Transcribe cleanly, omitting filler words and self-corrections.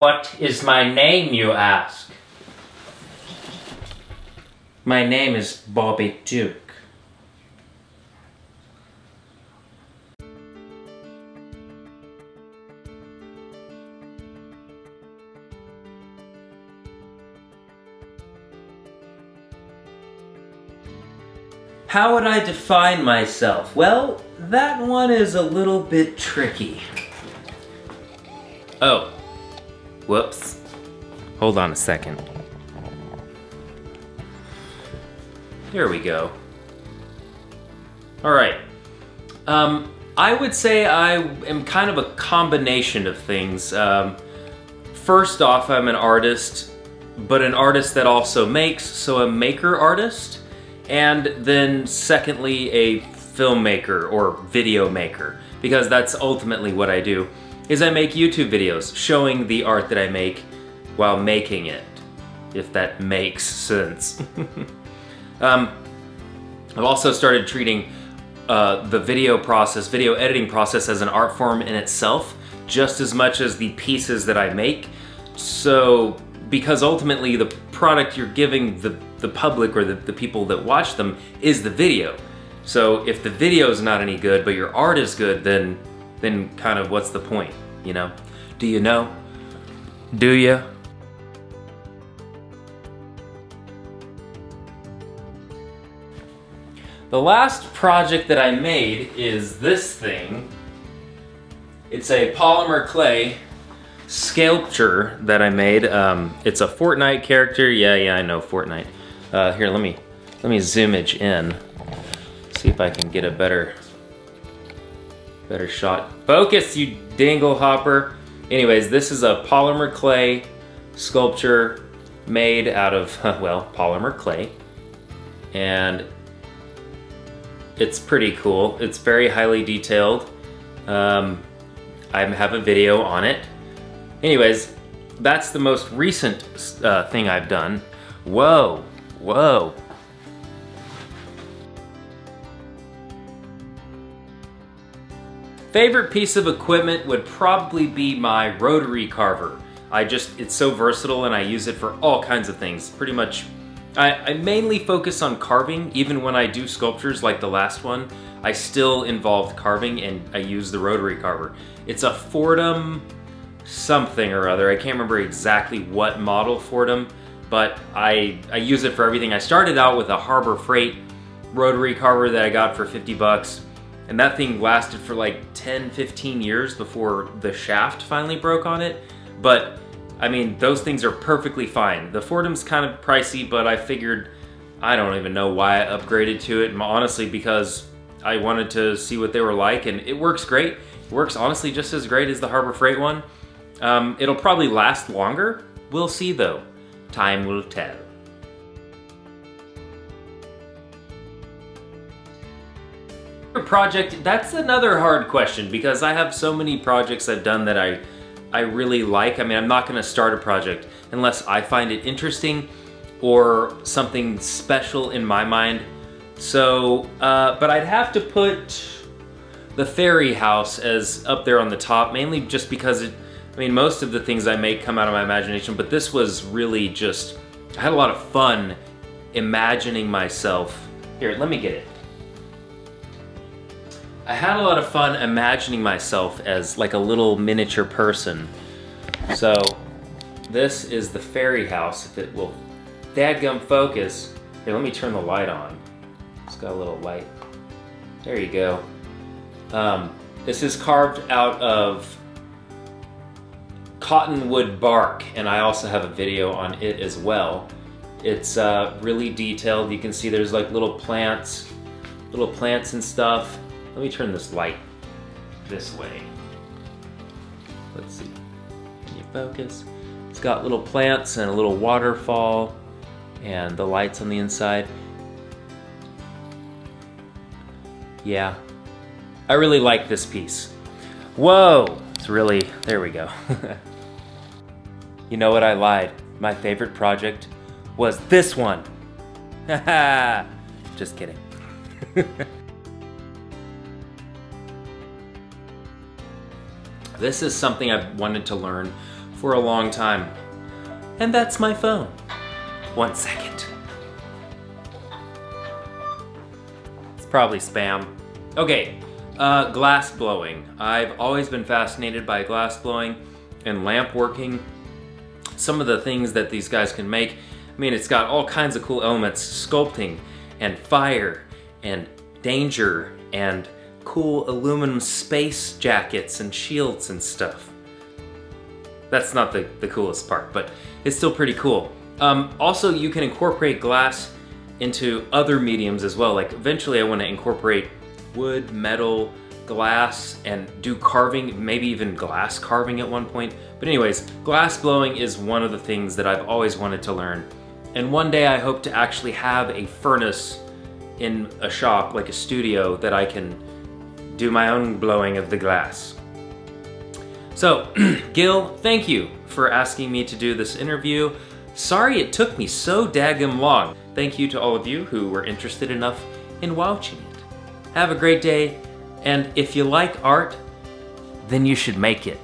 What is my name, you ask? My name is Bobby Duke. How would I define myself? Well, that one is a little bit tricky. Oh, whoops. Hold on a second. Here we go. All right. I would say I am kind of a combination of things. First off, I'm an artist, but an artist that also makes, so a maker artist. And then secondly, a filmmaker or video maker, because that's ultimately what I do, is I make YouTube videos showing the art that I make while making it, if that makes sense. I've also started treating the video editing process as an art form in itself, just as much as the pieces that I make. So, because ultimately the product you're giving the public or the people that watch them is the video. So if the video is not any good, but your art is good, then kind of what's the point, you know? Do you know? Do you? The last project that I made is this thing. It's a polymer clay sculpture that I made. It's a Fortnite character. Yeah, I know Fortnite. Here, let me zoomage in. See if I can get a better shot. Focus, you dingle hopper. Anyways, this is a polymer clay sculpture made out of, well, polymer clay. And it's pretty cool. It's very highly detailed. I have a video on it. Anyways, that's the most recent thing I've done. Whoa. Whoa. Favorite piece of equipment would probably be my rotary carver. It's so versatile and I use it for all kinds of things. Pretty much, I mainly focus on carving. Even when I do sculptures like the last one, I still involve carving and I use the rotary carver. It's a Fortum something or other. I can't remember exactly what model Fortum, but I use it for everything. I started out with a Harbor Freight rotary carver that I got for 50 bucks, and that thing lasted for like 10, 15 years before the shaft finally broke on it. But I mean, those things are perfectly fine. The Fortum's kind of pricey, but I figured, I don't even know why I upgraded to it, honestly, because I wanted to see what they were like, and it works great. It works honestly just as great as the Harbor Freight one. It'll probably last longer. We'll see though. Time will tell. Project, that's another hard question because I have so many projects I've done that I really like. I mean, I'm not gonna start a project unless I find it interesting or something special in my mind. So, but I'd have to put the Fairy House as up there on the top, mainly just because I mean, most of the things I make come out of my imagination, but this was really just, I had a lot of fun imagining myself. Here, let me get it. I had a lot of fun imagining myself as like a little miniature person. So, this is the Fairy House, if it will dadgum focus. Here, let me turn the light on. It's got a little light. There you go. This is carved out of cottonwood bark, and I also have a video on it as well. It's really detailed. You can see there's like little plants and stuff. Let me turn this light this way. Let's see. Can you focus? It's got little plants and a little waterfall and the lights on the inside. Yeah, I really like this piece. Whoa, it's really, there we go. You know what, I lied. My favorite project was this one. Haha, just kidding. This is something I've wanted to learn for a long time. And that's my phone. 1 second. It's probably spam. Okay, glass blowing. I've always been fascinated by glass blowing and lamp working. Some of the things that these guys can make, I mean, it's got all kinds of cool elements, sculpting and fire and danger and cool aluminum space jackets and shields and stuff. That's not the coolest part, but it's still pretty cool. Also, you can incorporate glass into other mediums as well. Like eventually I want to incorporate wood, metal, glass, and do carving, maybe even glass carving at one point. But anyways, glass blowing is one of the things that I've always wanted to learn. And one day I hope to actually have a furnace in a shop, like a studio, that I can do my own blowing of the glass. So, Gil, thank you for asking me to do this interview. Sorry it took me so daggum long. Thank you to all of you who were interested enough in watching it. Have a great day, and if you like art, then you should make it.